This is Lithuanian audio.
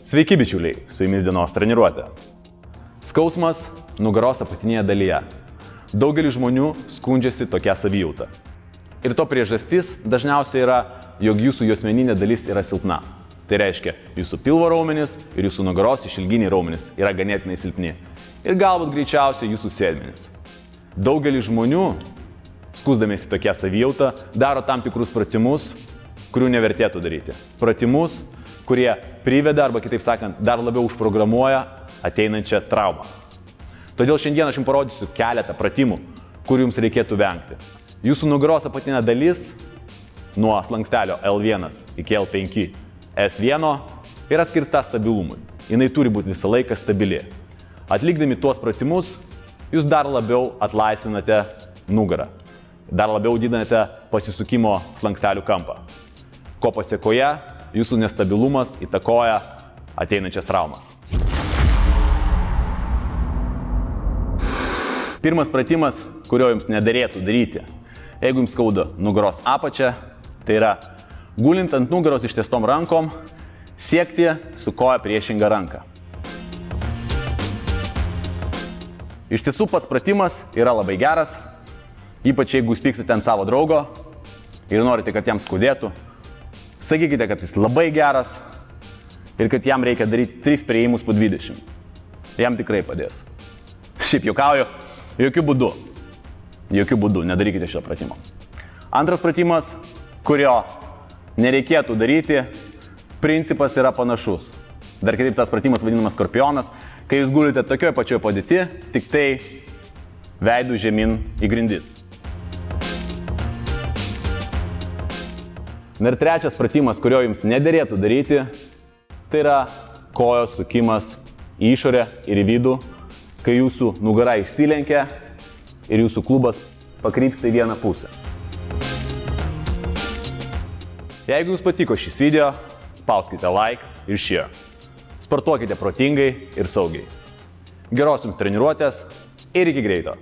Sveiki bičiuliai, su jumis dienos treniruotė. Skausmas nugaros apatinėje dalyje. Daugelis žmonių skundžiasi tokia savijauta. Ir to priežastis dažniausiai yra, jog jūsų juosmeninė dalis yra silpna. Tai reiškia, jūsų pilvo raumenys ir jūsų nugaros išilginiai raumenys yra ganėtinai silpni. Ir galbūt greičiausiai jūsų sėdmenys. Daugelis žmonių, skųsdamiesi tokia savijauta, daro tam tikrus pratimus, kurių nevertėtų daryti. Pratimus, kurie priveda arba, kitaip sakant, dar labiau užprogramuoja ateinančią traumą. Todėl šiandien aš jums parodysiu keletą pratimų, kurių jums reikėtų vengti. Jūsų nugaros apatinė dalis nuo slankstelio L1 iki L5 S1 yra skirta stabilumui. Jinai turi būti visą laiką stabili. Atlikdami tuos pratimus, jūs dar labiau atlaisvinate nugarą. Dar labiau didinate pasisukimo slankstelių kampą. Ko pasiekoje, jūsų nestabilumas įtakoja ateinančias traumas. Pirmas pratimas, kurio jums nederėtų daryti, jeigu jums skauda nugaros apačią, tai yra gulint ant nugaros ištiestom rankom, siekti su koja priešingą ranką. Iš tiesų pats pratimas yra labai geras, ypač jeigu jūs pykstate ant savo draugo ir norite, kad jam skaudėtų. Sakykite, kad jis labai geras ir kad jam reikia daryti 3 priėjimus po 20. Jam tikrai padės. Šiaip juokauju, jokių būdų nedarykite šio pratimo. Antras pratimas, kurio nereikėtų daryti, principas yra panašus. Dar kitaip tas pratimas vadinamas skorpionas, kai jūs gulite tokioje pačioje padėti, tik tai veidų žemyn į grindis. Ir trečias pratimas, kurio jums nederėtų daryti, tai yra kojos sukimas į išorę ir į vidų, kai jūsų nugara išsilenkia ir jūsų klubas pakrypsta į vieną pusę. Jeigu jums patiko šis video, spauskite like ir share. Sportuokite protingai ir saugiai. Geros jums treniruotės ir iki greito.